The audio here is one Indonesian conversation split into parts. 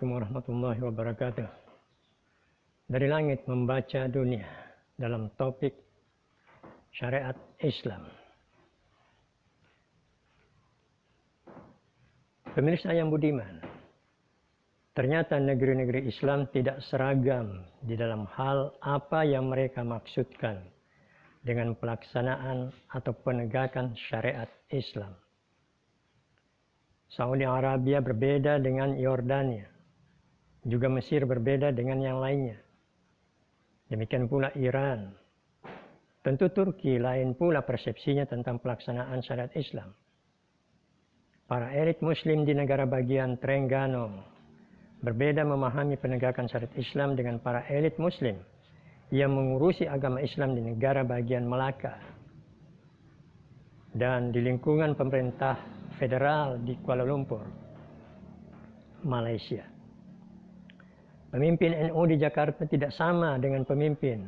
Assalamualaikum warahmatullahi wabarakatuh. Dari langit membaca dunia dalam topik syariat Islam. Pemirsa yang budiman, ternyata negeri-negeri Islam tidak seragam di dalam hal apa yang mereka maksudkan dengan pelaksanaan atau penegakan syariat Islam. Saudi Arabia berbeda dengan Yordania, juga Mesir berbeda dengan yang lainnya. Demikian pula Iran. Tentu Turki lain pula persepsinya tentang pelaksanaan syariat Islam. Para elit muslim di negara bagian Terengganu berbeda memahami penegakan syariat Islam dengan para elit muslim yang mengurusi agama Islam di negara bagian Melaka dan di lingkungan pemerintah federal di Kuala Lumpur, Malaysia. Pemimpin NU di Jakarta tidak sama dengan pemimpin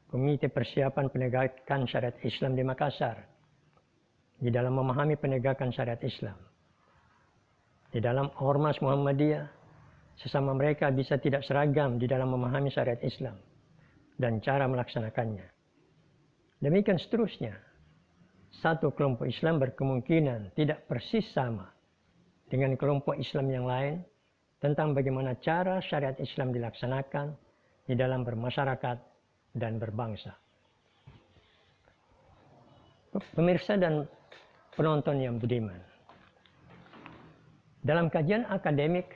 Komite Persiapan Penegakan Syariat Islam di Makassar di dalam memahami penegakan syariat Islam. Di dalam Ormas Muhammadiyah, sesama mereka bisa tidak seragam di dalam memahami syariat Islam dan cara melaksanakannya. Demikian seterusnya. Satu kelompok Islam berkemungkinan tidak persis sama dengan kelompok Islam yang lain tentang bagaimana cara syariat Islam dilaksanakan di dalam bermasyarakat dan berbangsa. Pemirsa dan penonton yang budiman, dalam kajian akademik,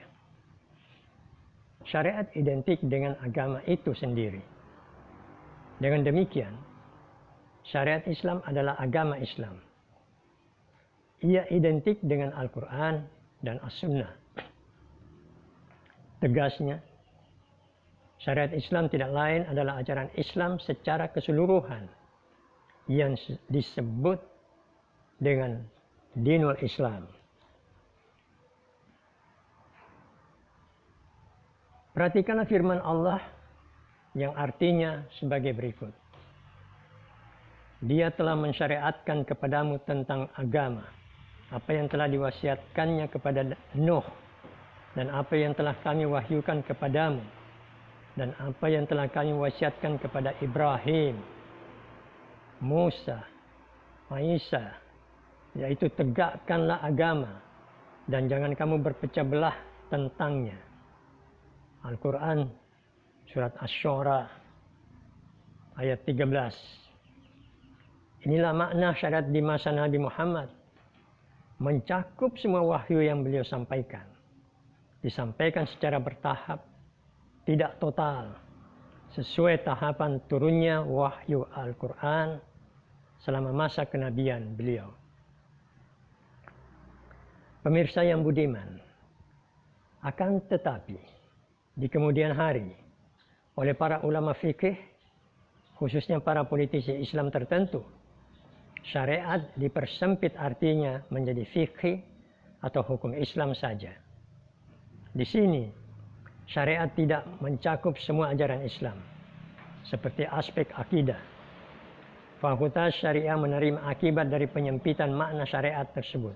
syariat identik dengan agama itu sendiri. Dengan demikian, syariat Islam adalah agama Islam. Ia identik dengan Al-Quran dan As-Sunnah. Tegasnya, syariat Islam tidak lain adalah ajaran Islam secara keseluruhan yang disebut dengan Dinul Islam. Perhatikanlah firman Allah yang artinya sebagai berikut. Dia telah mensyariatkan kepadamu tentang agama, apa yang telah diwasiatkannya kepada Nuh, dan apa yang telah kami wahyukan kepadamu, dan apa yang telah kami wasiatkan kepada Ibrahim, Musa, Isa, yaitu tegakkanlah agama dan jangan kamu berpecah belah tentangnya. Al-Quran surat Asy-Syu'ara ayat 13. Inilah makna syariat di masa Nabi Muhammad, mencakup semua wahyu yang beliau sampaikan. Disampaikan secara bertahap, tidak total, sesuai tahapan turunnya wahyu Al-Quran selama masa kenabian beliau. Pemirsa yang budiman, akan tetapi di kemudian hari oleh para ulama fikih, khususnya para politisi Islam tertentu, syariat dipersempit artinya menjadi fikih atau hukum Islam saja. Di sini, syariat tidak mencakup semua ajaran Islam, seperti aspek akidah. Fakultas Syariah menerima akibat dari penyempitan makna syariat tersebut.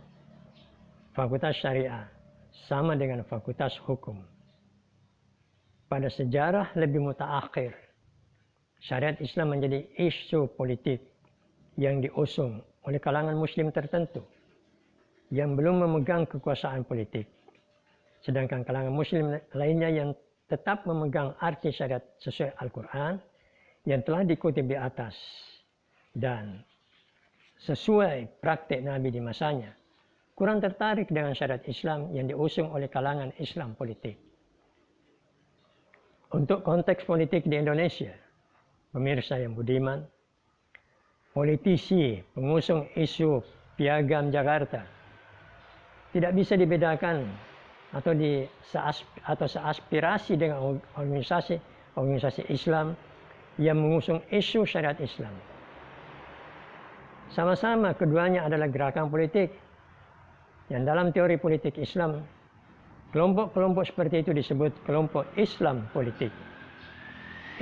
Fakultas Syariah sama dengan Fakultas Hukum. Pada sejarah lebih mutaakhir, syariat Islam menjadi isu politik yang diusung oleh kalangan Muslim tertentu yang belum memegang kekuasaan politik. Sedangkan kalangan Muslim lainnya yang tetap memegang arti syariat sesuai Al-Quran yang telah dikutip di atas dan sesuai praktek Nabi di masanya, kurang tertarik dengan syariat Islam yang diusung oleh kalangan Islam politik. Untuk konteks politik di Indonesia, pemirsa yang budiman, politisi pengusung isu Piagam Jakarta tidak bisa dibedakan atau seaspirasi dengan organisasi Islam yang mengusung isu syariat Islam. Sama-sama keduanya adalah gerakan politik yang dalam teori politik Islam, kelompok-kelompok seperti itu disebut kelompok Islam politik.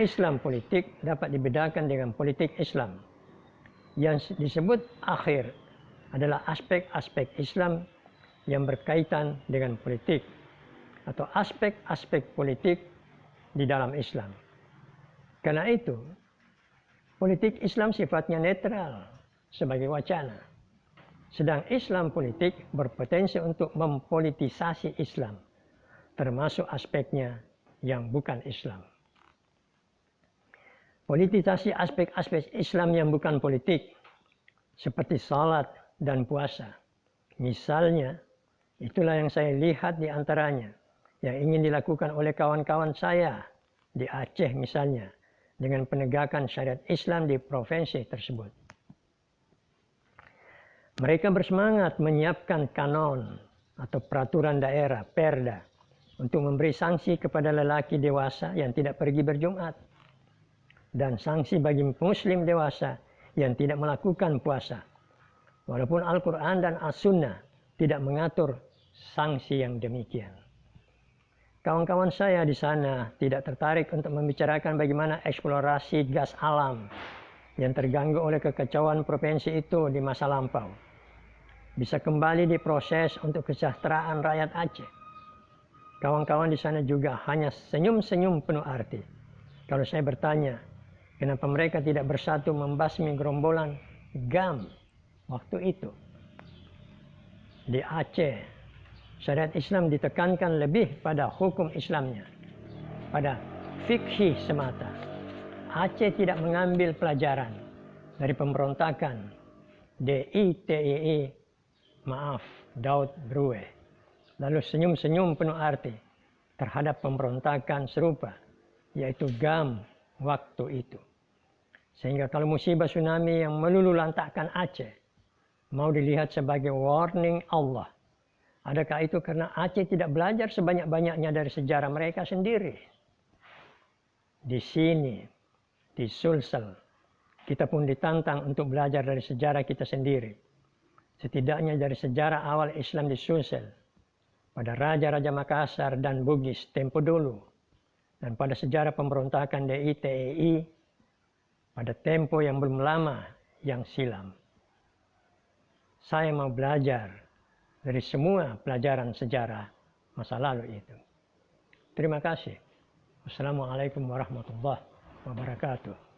Islam politik dapat dibedakan dengan politik Islam. Yang disebut akhir adalah aspek-aspek Islam yang berkaitan dengan politik. atau aspek-aspek politik di dalam Islam. Karena itu, politik Islam sifatnya netral sebagai wacana. Sedang Islam politik berpotensi untuk mempolitisasi Islam, termasuk aspeknya yang bukan Islam. Politisasi aspek-aspek Islam yang bukan politik, seperti salat dan puasa. Misalnya, itulah yang saya lihat di antaranya, yang ingin dilakukan oleh kawan-kawan saya di Aceh misalnya, dengan penegakan syariat Islam di provinsi tersebut. Mereka bersemangat menyiapkan kanon atau peraturan daerah, perda, untuk memberi sanksi kepada lelaki dewasa yang tidak pergi berjumat, dan sanksi bagi muslim dewasa yang tidak melakukan puasa. Walaupun Al-Quran dan As-Sunnah tidak mengatur sanksi yang demikian. Kawan-kawan saya di sana tidak tertarik untuk membicarakan bagaimana eksplorasi gas alam yang terganggu oleh kekacauan provinsi itu di masa lampau bisa kembali diproses untuk kesejahteraan rakyat Aceh. Kawan-kawan di sana juga hanya senyum-senyum penuh arti. Kalau saya bertanya, kenapa mereka tidak bersatu membasmi gerombolan GAM waktu itu? Di Aceh, syariat Islam ditekankan lebih pada hukum Islamnya, pada fikih semata. Aceh tidak mengambil pelajaran dari pemberontakan DITII, Daud Brue, lalu senyum-senyum penuh arti terhadap pemberontakan serupa, yaitu GAM waktu itu. Sehingga kalau musibah tsunami yang meluluhlantakkan Aceh mau dilihat sebagai warning Allah, adakah itu karena Aceh tidak belajar sebanyak-banyaknya dari sejarah mereka sendiri? Di sini, di Sulsel, kita pun ditantang untuk belajar dari sejarah kita sendiri. Setidaknya dari sejarah awal Islam di Sulsel, pada Raja-Raja Makassar dan Bugis tempo dulu, dan pada sejarah pemberontakan DITII pada tempo yang belum lama yang silam. Saya mau belajar dari semua pelajaran sejarah masa lalu itu. Terima kasih. Wassalamualaikum warahmatullahi wabarakatuh.